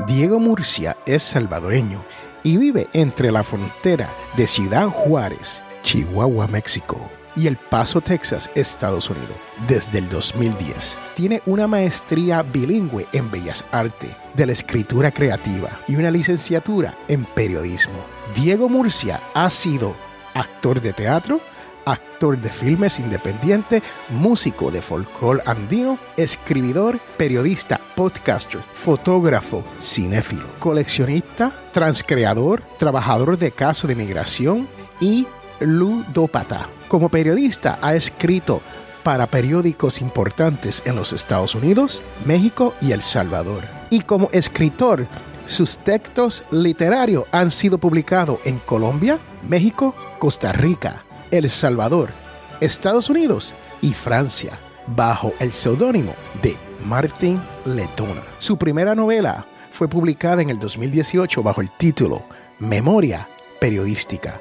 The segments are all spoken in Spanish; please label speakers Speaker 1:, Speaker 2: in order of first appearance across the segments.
Speaker 1: Diego Murcia es salvadoreño y vive entre la frontera de Ciudad Juárez, Chihuahua, México, y El Paso, Texas, Estados Unidos, desde el 2010. Tiene una maestría bilingüe en Bellas Artes, de la escritura creativa y una licenciatura en periodismo. Diego Murcia ha sido actor de teatro, actor de filmes independientes, músico de folclore andino, escribidor, periodista, podcaster, fotógrafo, cinéfilo, coleccionista, transcreador, trabajador de casos de migración y ludópata. Como periodista ha escrito para periódicos importantes en los Estados Unidos, México y El Salvador. Y como escritor, sus textos literarios han sido publicados en Colombia, México, Costa Rica, El Salvador, Estados Unidos y Francia, bajo el seudónimo de Martin Letona. Su primera novela fue publicada en el 2018 bajo el título Memoria Periodística.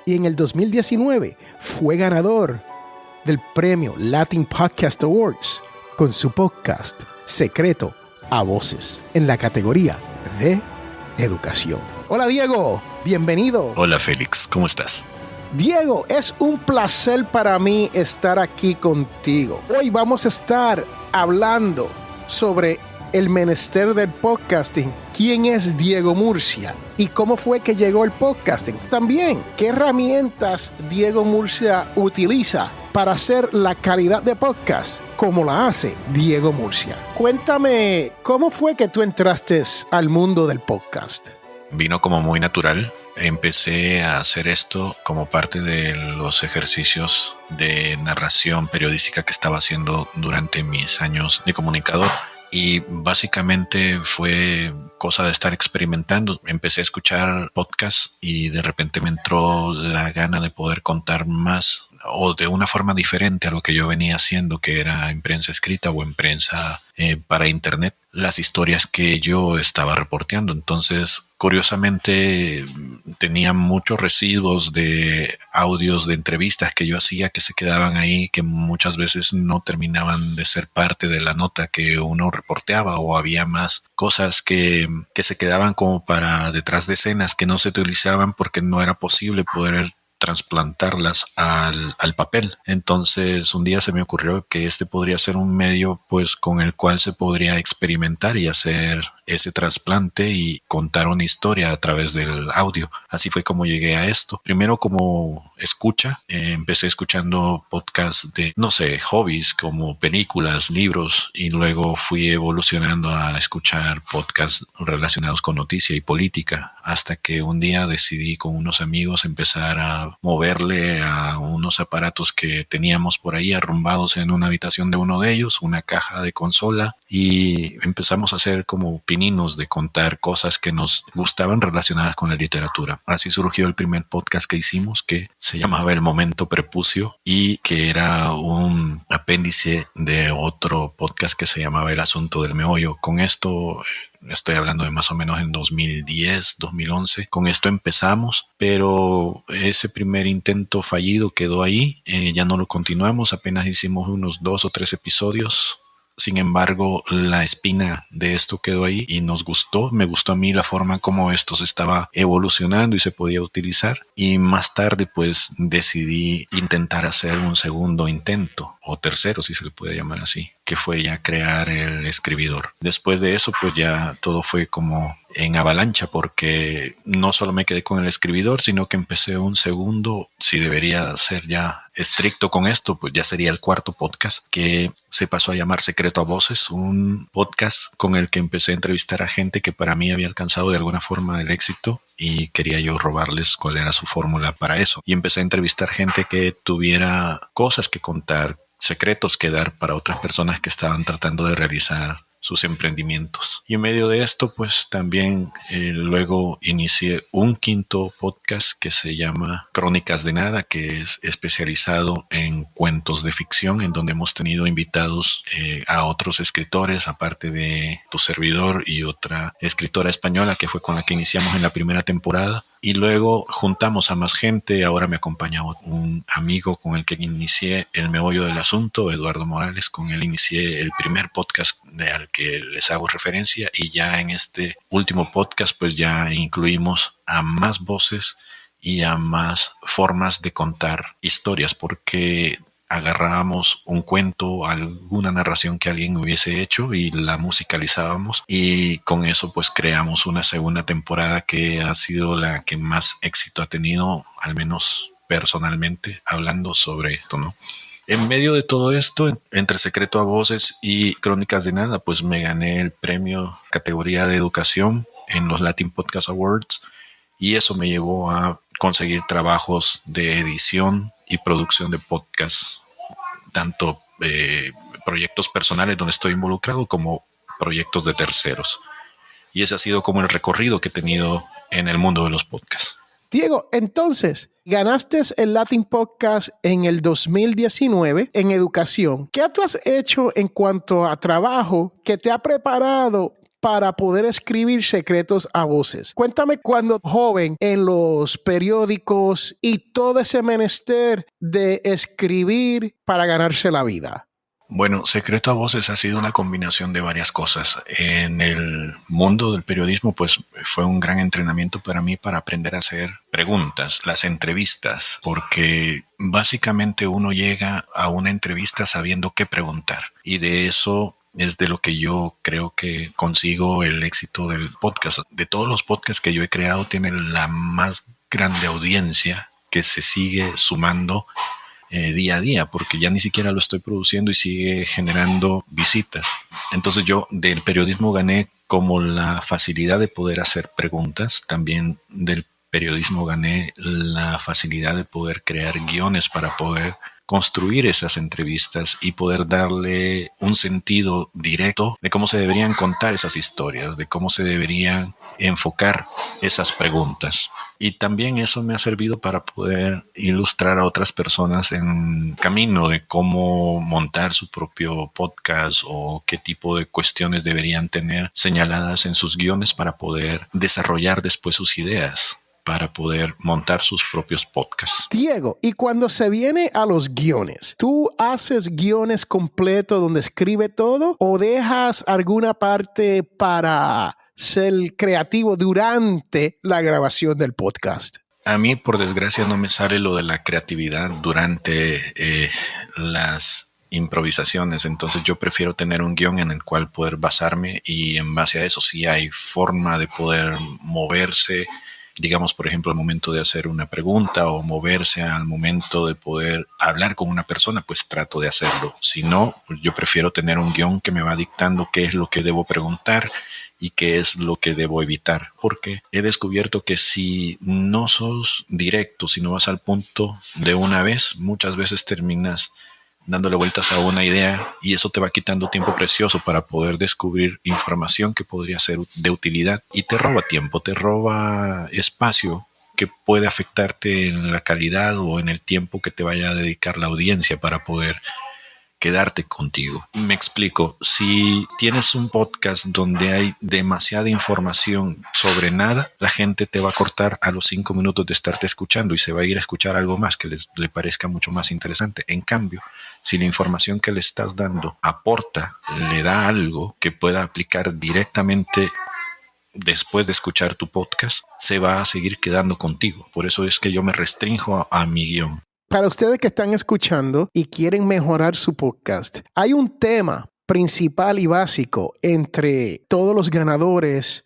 Speaker 1: Y en el 2019 fue ganador del premio Latin Podcast Awards con su podcast Secreto a Voces en la categoría de educación. Hola Diego, bienvenido.
Speaker 2: Hola Félix, ¿cómo estás?
Speaker 1: Diego, es un placer para mí estar aquí contigo. Hoy vamos a estar hablando sobre el menester del podcasting. ¿Quién es Diego Murcia? ¿Y cómo fue que llegó el podcasting? También, ¿qué herramientas Diego Murcia utiliza para hacer la calidad de podcast como la hace Diego Murcia? Cuéntame, ¿cómo fue que tú entraste al mundo del podcast?
Speaker 2: Vino como muy natural. Empecé a hacer esto como parte de los ejercicios de narración periodística que estaba haciendo durante mis años de comunicador. Y básicamente fue cosa de estar experimentando. Empecé a escuchar podcasts y de repente me entró la gana de poder contar más o de una forma diferente a lo que yo venía haciendo, que era en prensa escrita o en prensa para internet, las historias que yo estaba reporteando. Entonces, curiosamente, tenía muchos residuos de audios de entrevistas que yo hacía que se quedaban ahí, que muchas veces no terminaban de ser parte de la nota que uno reporteaba, o había más cosas que se quedaban como para detrás de escenas que no se utilizaban porque no era posible poder trasplantarlas al papel. Entonces un día se me ocurrió que este podría ser un medio pues con el cual se podría experimentar y hacer ese trasplante y contar una historia a través del audio. Así fue como llegué a esto. Primero como escucha, empecé escuchando podcasts de, no sé, hobbies como películas, libros, y luego fui evolucionando a escuchar podcasts relacionados con noticia y política, hasta que un día decidí con unos amigos empezar a moverle a unos aparatos que teníamos por ahí arrumbados en una habitación de uno de ellos, una caja de consola, y empezamos a hacer como pininos de contar cosas que nos gustaban relacionadas con la literatura. Así surgió el primer podcast que hicimos, que se llamaba El Momento Prepucio, y que era un apéndice de otro podcast que se llamaba El Asunto del Meollo. Con esto estoy hablando de más o menos en 2010, 2011. Con esto empezamos, pero ese primer intento fallido quedó ahí. Ya no lo continuamos, apenas hicimos unos 2 o 3 episodios. Sin embargo, la espina de esto quedó ahí y nos gustó. Me gustó a mí la forma como esto se estaba evolucionando y se podía utilizar. Y más tarde, pues, decidí intentar hacer un segundo intento, o tercero, si se le puede llamar así, que fue ya crear el escribidor. Después de eso, pues ya todo fue como en avalancha, porque no solo me quedé con el escribidor, sino que empecé un segundo. Si debería ser ya estricto con esto, pues ya sería el cuarto podcast, que se pasó a llamar Secreto a Voces, un podcast con el que empecé a entrevistar a gente que para mí había alcanzado de alguna forma el éxito, y quería yo robarles cuál era su fórmula para eso. Y empecé a entrevistar gente que tuviera cosas que contar, secretos que dar para otras personas que estaban tratando de realizar sus emprendimientos. Y en medio de esto, pues también luego inicié un quinto podcast que se llama Crónicas de Nada, que es especializado en cuentos de ficción, en donde hemos tenido invitados a otros escritores, aparte de tu servidor y otra escritora española que fue con la que iniciamos en la primera temporada. Y luego juntamos a más gente. Ahora me acompaña un amigo con el que inicié el meollo del asunto, Eduardo Morales. Con él inicié el primer podcast al que les hago referencia, y ya en este último podcast pues ya incluimos a más voces y a más formas de contar historias, porque agarrábamos un cuento, alguna narración que alguien hubiese hecho y la musicalizábamos, y con eso pues creamos una segunda temporada que ha sido la que más éxito ha tenido, al menos personalmente, hablando sobre esto, ¿no? En medio de todo esto, entre Secreto a Voces y Crónicas de Nada, pues me gané el premio categoría de educación en los Latin Podcast Awards, y eso me llevó a conseguir trabajos de edición y producción de podcasts, tanto proyectos personales donde estoy involucrado como proyectos de terceros. Y ese ha sido como el recorrido que he tenido en el mundo de los podcasts.
Speaker 1: Diego, entonces, ganaste el Latin Podcast en el 2019 en educación. ¿Qué tú has hecho en cuanto a trabajo que te ha preparado para poder escribir Secretos a Voces? Cuéntame, cuando joven, en los periódicos y todo ese menester de escribir para ganarse la vida.
Speaker 2: Bueno, Secreto a Voces ha sido una combinación de varias cosas. En el mundo del periodismo, pues fue un gran entrenamiento para mí para aprender a hacer preguntas, las entrevistas, porque básicamente uno llega a una entrevista sabiendo qué preguntar, y de eso es de lo que yo creo que consigo el éxito del podcast. De todos los podcasts que yo he creado, tiene la más grande audiencia que se sigue sumando día a día, porque ya ni siquiera lo estoy produciendo y sigue generando visitas. Entonces yo del periodismo gané como la facilidad de poder hacer preguntas. También del periodismo gané la facilidad de poder crear guiones para poder construir esas entrevistas y poder darle un sentido directo de cómo se deberían contar esas historias, de cómo se deberían enfocar esas preguntas. Y también eso me ha servido para poder ilustrar a otras personas en camino de cómo montar su propio podcast o qué tipo de cuestiones deberían tener señaladas en sus guiones para poder desarrollar después sus ideas, para poder montar sus propios podcasts.
Speaker 1: Diego, y cuando se viene a los guiones, ¿tú haces guiones completos donde escribe todo o dejas alguna parte para ser creativo durante la grabación del podcast?
Speaker 2: A mí, por desgracia, no me sale lo de la creatividad durante las improvisaciones. Entonces yo prefiero tener un guión en el cual poder basarme, y en base a eso, si hay forma de poder moverse, digamos, por ejemplo, al momento de hacer una pregunta o moverse al momento de poder hablar con una persona, pues trato de hacerlo. Si no, pues yo prefiero tener un guión que me va dictando qué es lo que debo preguntar y qué es lo que debo evitar, porque he descubierto que si no sos directo, si no vas al punto de una vez, muchas veces terminas dándole vueltas a una idea, y eso te va quitando tiempo precioso para poder descubrir información que podría ser de utilidad, y te roba tiempo, te roba espacio que puede afectarte en la calidad o en el tiempo que te vaya a dedicar la audiencia para poder quedarte contigo. Me explico. Si tienes un podcast donde hay demasiada información sobre nada, la gente te va a cortar a los 5 minutos de estarte escuchando y se va a ir a escuchar algo más que le parezca mucho más interesante. En cambio, si la información que le estás dando aporta, le da algo que pueda aplicar directamente después de escuchar tu podcast, se va a seguir quedando contigo. Por eso es que yo me restringo a mi guión.
Speaker 1: Para ustedes que están escuchando y quieren mejorar su podcast, hay un tema principal y básico entre todos los ganadores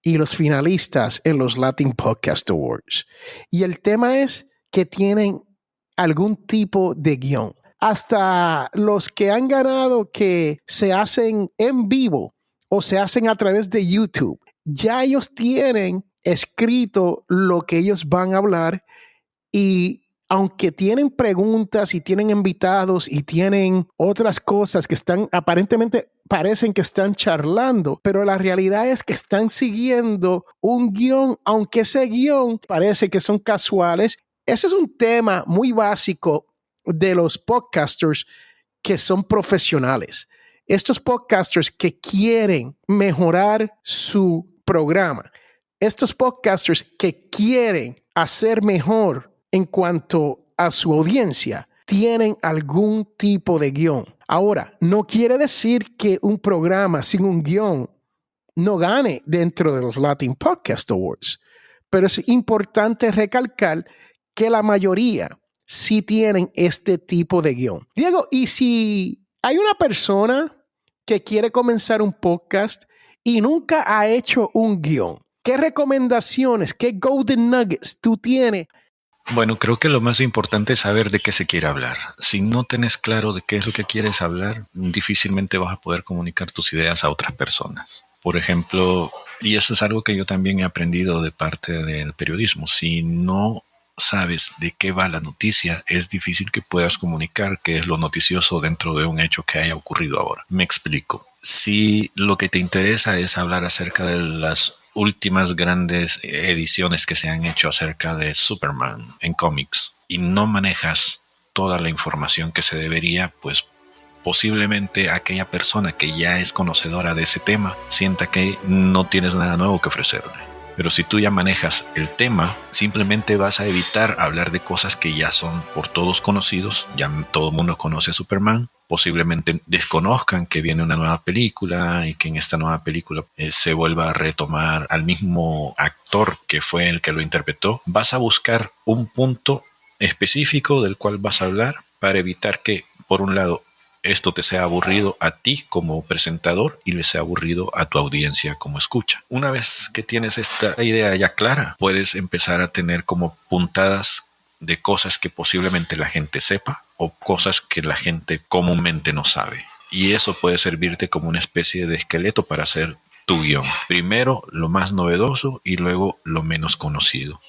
Speaker 1: y los finalistas en los Latin Podcast Awards. Y el tema es que tienen algún tipo de guión. Hasta los que han ganado, que se hacen en vivo o se hacen a través de YouTube, ya ellos tienen escrito lo que ellos van a hablar, y aunque tienen preguntas y tienen invitados y tienen otras cosas que están aparentemente parecen que están charlando, pero la realidad es que están siguiendo un guión, aunque ese guión parece que son casuales. Ese es un tema muy básico de los podcasters que son profesionales. Estos podcasters que quieren mejorar su programa estos podcasters que quieren hacer mejor en cuanto a su audiencia tienen algún tipo de guión. Ahora, no quiere decir que un programa sin un guión no gane dentro de los Latin Podcast Awards, pero es importante recalcar que la mayoría sí tienen este tipo de guión. Diego, ¿y si hay una persona que quiere comenzar un podcast y nunca ha hecho un guión? ¿Qué recomendaciones, qué golden nuggets tú tienes?
Speaker 2: Bueno, creo que lo más importante es saber de qué se quiere hablar. Si no tenés claro de qué es lo que quieres hablar, difícilmente vas a poder comunicar tus ideas a otras personas. Por ejemplo, y eso es algo que yo también he aprendido de parte del periodismo, si no sabes de qué va la noticia, es difícil que puedas comunicar qué es lo noticioso dentro de un hecho que haya ocurrido ahora. Me explico. Si lo que te interesa es hablar acerca de las últimas grandes ediciones que se han hecho acerca de Superman en cómics y no manejas toda la información que se debería, pues posiblemente aquella persona que ya es conocedora de ese tema sienta que no tienes nada nuevo que ofrecerle. Pero si tú ya manejas el tema, simplemente vas a evitar hablar de cosas que ya son por todos conocidos. Ya todo el mundo conoce a Superman. Posiblemente desconozcan que viene una nueva película y que en esta nueva película se vuelva a retomar al mismo actor que fue el que lo interpretó. Vas a buscar un punto específico del cual vas a hablar para evitar que, por un lado, esto te sea aburrido a ti como presentador y le sea aburrido a tu audiencia como escucha. Una vez que tienes esta idea ya clara, puedes empezar a tener como puntadas de cosas que posiblemente la gente sepa o cosas que la gente comúnmente no sabe. Y eso puede servirte como una especie de esqueleto para hacer tu guión. Primero lo más novedoso y luego lo menos conocido,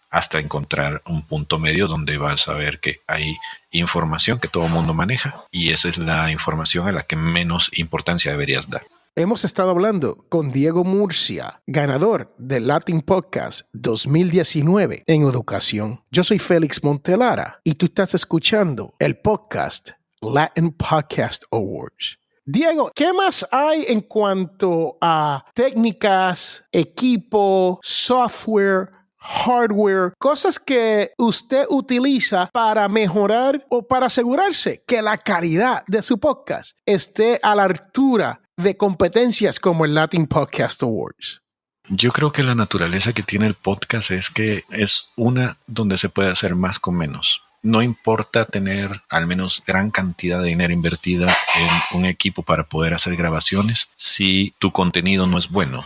Speaker 2: hasta encontrar un punto medio donde vas a ver que hay información que todo el mundo maneja y esa es la información a la que menos importancia deberías dar.
Speaker 1: Hemos estado hablando con Diego Murcia, ganador del Latin Podcast 2019 en educación. Yo soy Félix Montelara y tú estás escuchando el podcast Latin Podcast Awards. Diego, ¿qué más hay en cuanto a técnicas, equipo, software, hardware, cosas que usted utiliza para mejorar o para asegurarse que la calidad de su podcast esté a la altura de competencias como el Latin Podcast Awards?
Speaker 2: Yo creo que la naturaleza que tiene el podcast es que es una donde se puede hacer más con menos. No importa tener al menos gran cantidad de dinero invertida en un equipo para poder hacer grabaciones si tu contenido no es bueno,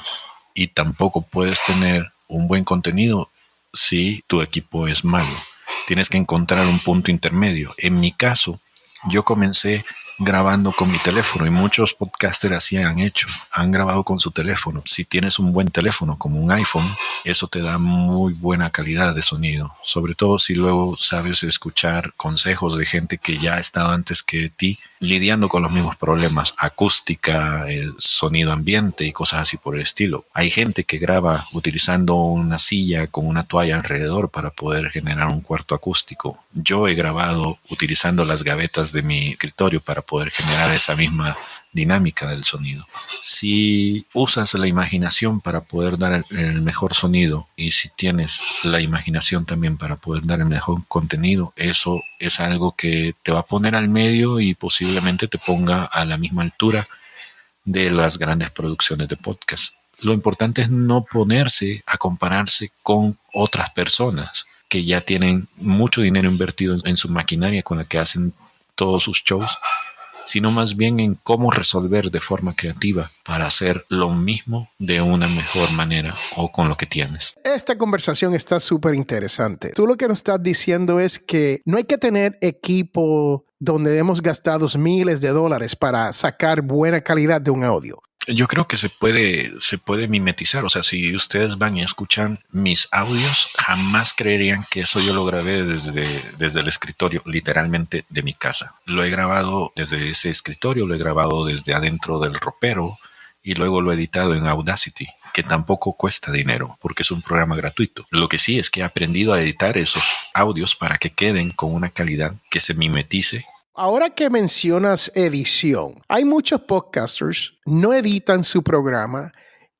Speaker 2: y tampoco puedes tener un buen contenido si tu equipo es malo. Tienes que encontrar un punto intermedio. En mi caso, yo comencé grabando con mi teléfono y muchos podcasters así han grabado con su teléfono. Si tienes un buen teléfono como un iPhone, eso te da muy buena calidad de sonido, sobre todo si luego sabes escuchar consejos de gente que ya ha estado antes que ti lidiando con los mismos problemas, acústica, sonido ambiente y cosas así por el estilo. Hay gente que graba utilizando una silla con una toalla alrededor para poder generar un cuarto acústico. Yo he grabado utilizando las gavetas de mi escritorio para poder generar esa misma dinámica del sonido. Si usas la imaginación para poder dar el mejor sonido y si tienes la imaginación también para poder dar el mejor contenido, eso es algo que te va a poner al medio y posiblemente te ponga a la misma altura de las grandes producciones de podcast. Lo importante es no ponerse a compararse con otras personas que ya tienen mucho dinero invertido en su maquinaria con la que hacen todos sus shows, sino más bien en cómo resolver de forma creativa para hacer lo mismo de una mejor manera o con lo que tienes.
Speaker 1: Esta conversación está súper interesante. Tú lo que nos estás diciendo es que no hay que tener equipo donde hemos gastado miles de dólares para sacar buena calidad de un audio.
Speaker 2: Yo creo que se puede mimetizar. O sea, si ustedes van y escuchan mis audios, jamás creerían que eso yo lo grabé desde el escritorio, literalmente de mi casa. Lo he grabado desde ese escritorio, lo he grabado desde adentro del ropero y luego lo he editado en Audacity, que tampoco cuesta dinero porque es un programa gratuito. Lo que sí es que he aprendido a editar esos audios para que queden con una calidad que se mimetice.
Speaker 1: Ahora que mencionas edición, hay muchos podcasters no editan su programa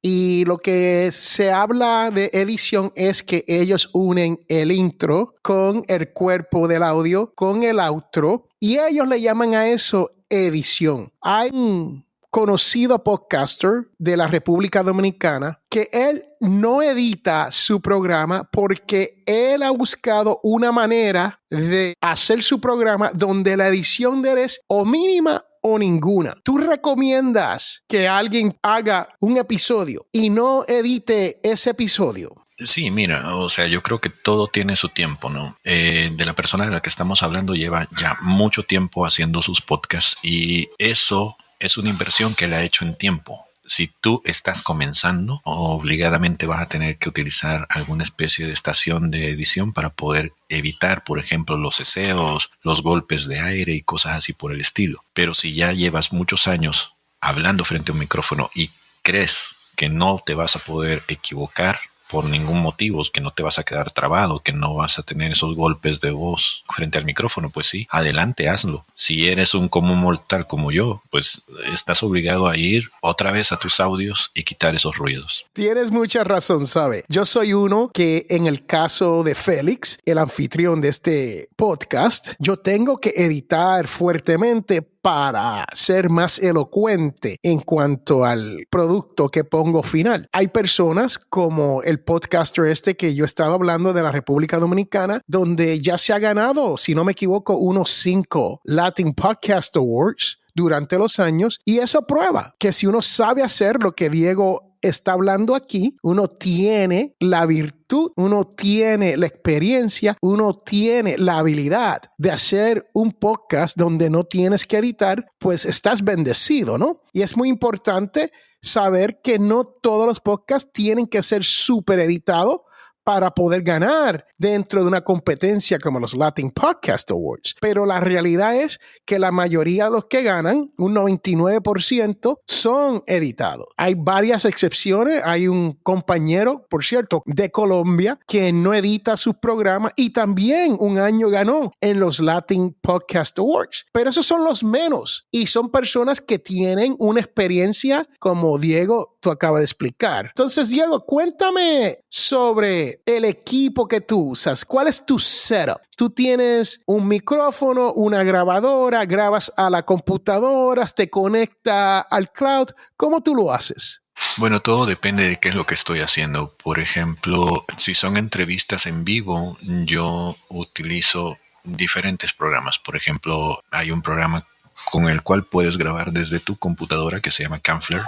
Speaker 1: Y lo que se habla de edición es que ellos unen el intro con el cuerpo del audio, con el outro, y ellos le llaman a eso edición. Hay un conocido podcaster de la República Dominicana que él no edita su programa porque él ha buscado una manera de hacer su programa donde la edición de él es o mínima o ninguna. ¿Tú recomiendas que alguien haga un episodio y no edite ese episodio?
Speaker 2: Sí, mira, o sea, yo creo que todo tiene su tiempo, ¿no? De la persona de la que estamos hablando lleva ya mucho tiempo haciendo sus podcasts y eso es una inversión que él ha hecho en tiempo. Si tú estás comenzando, obligadamente vas a tener que utilizar alguna especie de estación de edición para poder evitar, por ejemplo, los eseos, los golpes de aire y cosas así por el estilo. Pero si ya llevas muchos años hablando frente a un micrófono y crees que no te vas a poder equivocar por ningún motivo, que no te vas a quedar trabado, que no vas a tener esos golpes de voz frente al micrófono, pues sí, adelante, hazlo. Si eres un común mortal como yo, pues estás obligado a ir otra vez a tus audios y quitar esos ruidos.
Speaker 1: Tienes mucha razón, ¿sabe? Yo soy uno que en el caso de Félix, el anfitrión de este podcast, yo tengo que editar fuertemente para ser más elocuente en cuanto al producto que pongo final. Hay personas como el podcaster este que yo he estado hablando de la República Dominicana, donde ya se ha ganado, si no me equivoco, unos 5 Latin Podcast Awards durante los años, y eso prueba que si uno sabe hacer lo que Diego está hablando aquí, uno tiene la virtud, uno tiene la experiencia, uno tiene la habilidad de hacer un podcast donde no tienes que editar, pues estás bendecido, ¿no? Y es muy importante saber que no todos los podcasts tienen que ser súper editados para poder ganar dentro de una competencia como los Latin Podcast Awards. Pero la realidad es que la mayoría de los que ganan, un 99%, son editados. Hay varias excepciones. Hay un compañero, por cierto, de Colombia que no edita sus programas y también un año ganó en los Latin Podcast Awards. Pero esos son los menos y son personas que tienen una experiencia como Diego, tú acabas de explicar. Entonces, Diego, cuéntame sobre el equipo que tú usas. ¿Cuál es tu setup? Tú tienes un micrófono, una grabadora, grabas a la computadora, te conecta al cloud. ¿Cómo tú lo haces?
Speaker 2: Bueno, todo depende de qué es lo que estoy haciendo. Por ejemplo, si son entrevistas en vivo, yo utilizo diferentes programas. Por ejemplo, hay un programa con el cual puedes grabar desde tu computadora que se llama Camfler,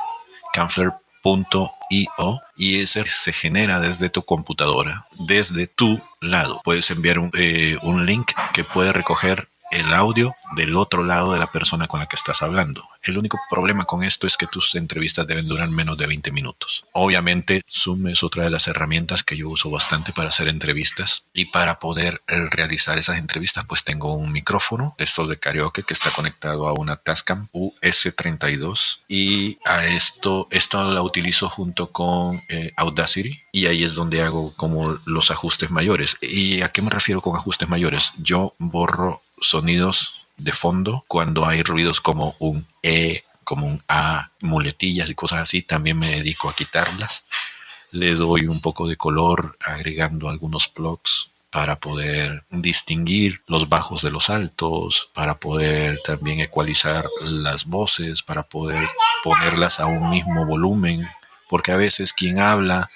Speaker 2: Camfler.io, y ese se genera desde tu computadora, desde tu lado. Puedes enviar un link que puede recoger el audio del otro lado de la persona con la que estás hablando. El único problema con esto es que tus entrevistas deben durar menos de 20 minutos. Obviamente, Zoom es otra de las herramientas que yo uso bastante para hacer entrevistas, y para poder realizar esas entrevistas pues tengo un micrófono de estos de karaoke que está conectado a una Tascam US32, y a esto la utilizo junto con Audacity, y ahí es donde hago como los ajustes mayores. ¿Y a qué me refiero con ajustes mayores? Yo borro sonidos de fondo cuando hay ruidos como un como un A, muletillas y cosas así. También me dedico a quitarlas. Le doy un poco de color agregando algunos plugs para poder distinguir los bajos de los altos, para poder también ecualizar las voces, para poder ponerlas a un mismo volumen, porque a veces quien habla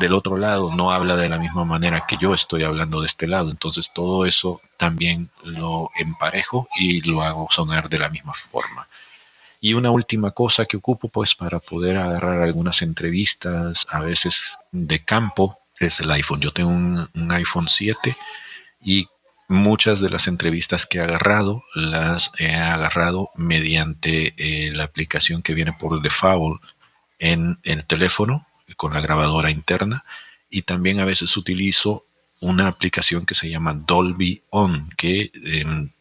Speaker 2: del otro lado no habla de la misma manera que yo estoy hablando de este lado. Entonces todo eso también lo emparejo y lo hago sonar de la misma forma. Y una última cosa que ocupo pues para poder agarrar algunas entrevistas a veces de campo es el iPhone. Yo tengo un iPhone 7 y muchas de las entrevistas que he agarrado las he agarrado mediante la aplicación que viene por default en el teléfono con la grabadora interna, y también a veces utilizo una aplicación que se llama Dolby On, que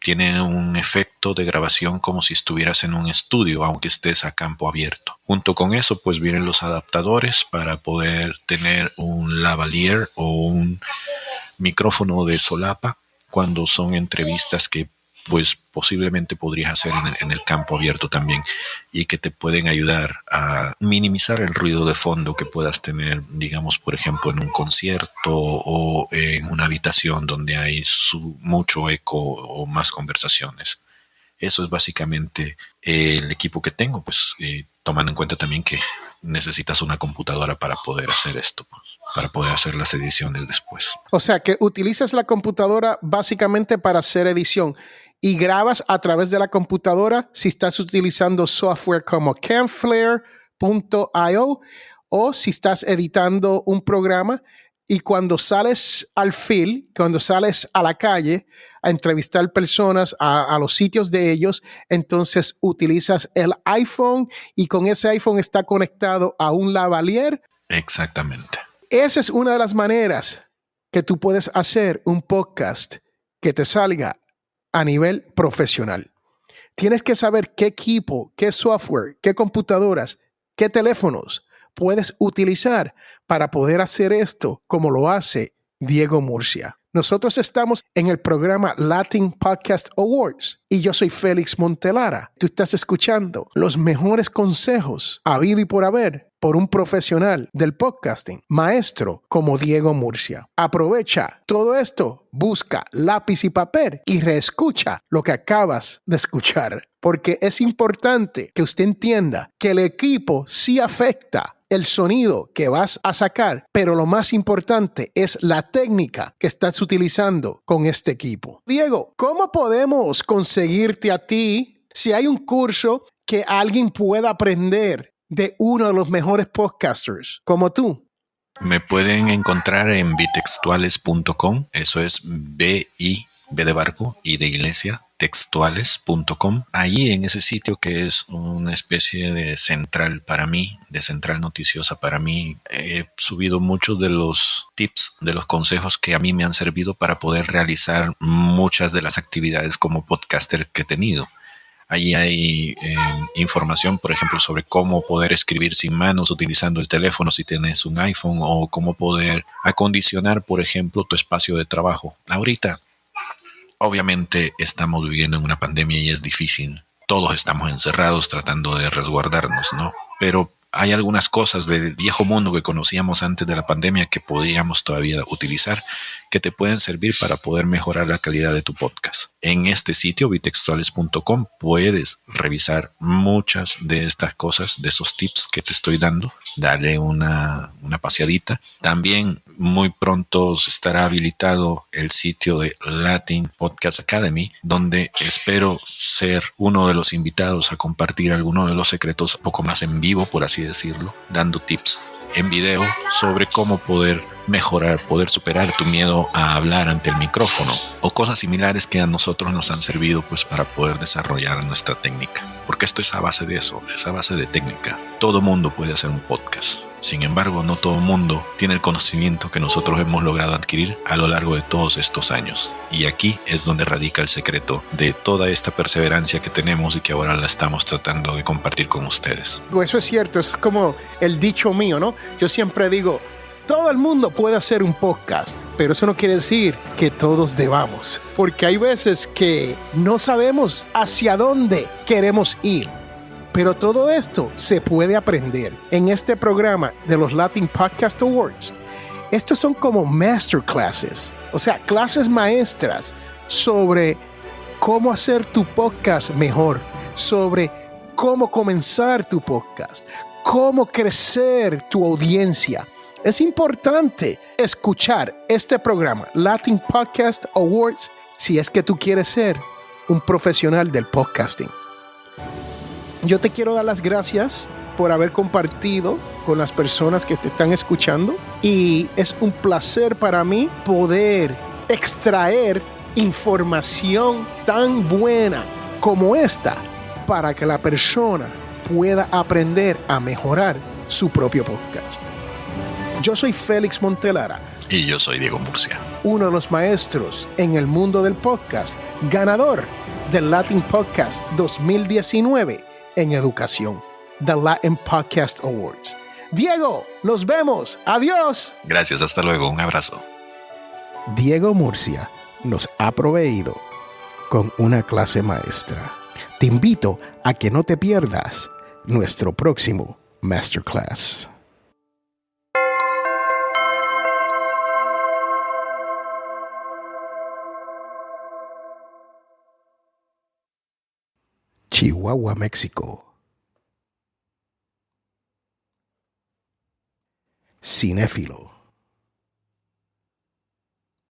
Speaker 2: tiene un efecto de grabación como si estuvieras en un estudio, aunque estés a campo abierto. Junto con eso, pues vienen los adaptadores para poder tener un lavalier o un micrófono de solapa cuando son entrevistas que pues posiblemente podrías hacer en el campo abierto también, y que te pueden ayudar a minimizar el ruido de fondo que puedas tener, digamos, por ejemplo, en un concierto o en una habitación donde hay mucho eco o más conversaciones. Eso es básicamente el equipo que tengo, pues tomando en cuenta también que necesitas una computadora para poder hacer esto, pues, para poder hacer las ediciones después.
Speaker 1: O sea, que utilizas la computadora básicamente para hacer edición y grabas a través de la computadora si estás utilizando software como Camflare.io o si estás editando un programa y cuando sales al field, cuando sales a la calle a entrevistar personas a los sitios de ellos, entonces utilizas el iPhone y con ese iPhone está conectado a un lavalier.
Speaker 2: Exactamente.
Speaker 1: Esa es una de las maneras que tú puedes hacer un podcast que te salga a nivel profesional. Tienes que saber qué equipo, qué software, qué computadoras, qué teléfonos puedes utilizar para poder hacer esto como lo hace Diego Murcia. Nosotros estamos en el programa Latin Podcast Awards y yo soy Félix Montelara. Tú estás escuchando los mejores consejos habido y por haber por un profesional del podcasting, maestro como Diego Murcia. Aprovecha todo esto, busca lápiz y papel y reescucha lo que acabas de escuchar, porque es importante que usted entienda que el equipo sí afecta el sonido que vas a sacar, pero lo más importante es la técnica que estás utilizando con este equipo. Diego, ¿cómo podemos conseguirte a ti si hay un curso que alguien pueda aprender de uno de los mejores podcasters como tú?
Speaker 2: Me pueden encontrar en bitextuales.com, eso es B de barco y de iglesia, textuales.com. Ahí en ese sitio, que es una especie de central para mí, de central noticiosa para mí, he subido muchos de los tips, de los consejos que a mí me han servido para poder realizar muchas de las actividades como podcaster que he tenido. Allí hay información, por ejemplo, sobre cómo poder escribir sin manos utilizando el teléfono si tienes un iPhone, o cómo poder acondicionar, por ejemplo, tu espacio de trabajo. Ahorita, obviamente, estamos viviendo en una pandemia y es difícil. Todos estamos encerrados tratando de resguardarnos, ¿no? Pero hay algunas cosas del viejo mundo que conocíamos antes de la pandemia que podíamos todavía utilizar, que te pueden servir para poder mejorar la calidad de tu podcast. En este sitio, bitextuales.com, puedes revisar muchas de estas cosas, de esos tips que te estoy dando. Dale una paseadita. También muy pronto estará habilitado el sitio de Latin Podcast Academy, donde espero ser uno de los invitados a compartir algunos de los secretos un poco más en vivo, por así decirlo, dando tips en video sobre cómo poder mejorar, poder superar tu miedo a hablar ante el micrófono o cosas similares que a nosotros nos han servido pues para poder desarrollar nuestra técnica, porque esto es a base de eso, es a base de técnica. Todo mundo puede hacer un podcast. Sin embargo, no todo el mundo tiene el conocimiento que nosotros hemos logrado adquirir a lo largo de todos estos años. Y aquí es donde radica el secreto de toda esta perseverancia que tenemos y que ahora la estamos tratando de compartir con ustedes.
Speaker 1: Eso es cierto, es como el dicho mío, ¿no? Yo siempre digo, todo el mundo puede hacer un podcast, pero eso no quiere decir que todos debamos, porque hay veces que no sabemos hacia dónde queremos ir. Pero todo esto se puede aprender en este programa de los Latin Podcast Awards. Estos son como masterclasses, o sea, clases maestras sobre cómo hacer tu podcast mejor, sobre cómo comenzar tu podcast, cómo crecer tu audiencia. Es importante escuchar este programa, Latin Podcast Awards, si es que tú quieres ser un profesional del podcasting. Yo te quiero dar las gracias por haber compartido con las personas que te están escuchando y es un placer para mí poder extraer información tan buena como esta para que la persona pueda aprender a mejorar su propio podcast. Yo soy Félix Montelara.
Speaker 2: Y yo soy Diego Murcia.
Speaker 1: Uno de los maestros en el mundo del podcast, ganador del Latin Podcast 2019 en educación, The Latin Podcast Awards. Diego, nos vemos. Adiós.
Speaker 2: Gracias, hasta luego. Un abrazo.
Speaker 1: Diego Murcia nos ha proveído con una clase maestra. Te invito a que no te pierdas nuestro próximo Masterclass. Chihuahua, México. Cinéfilo.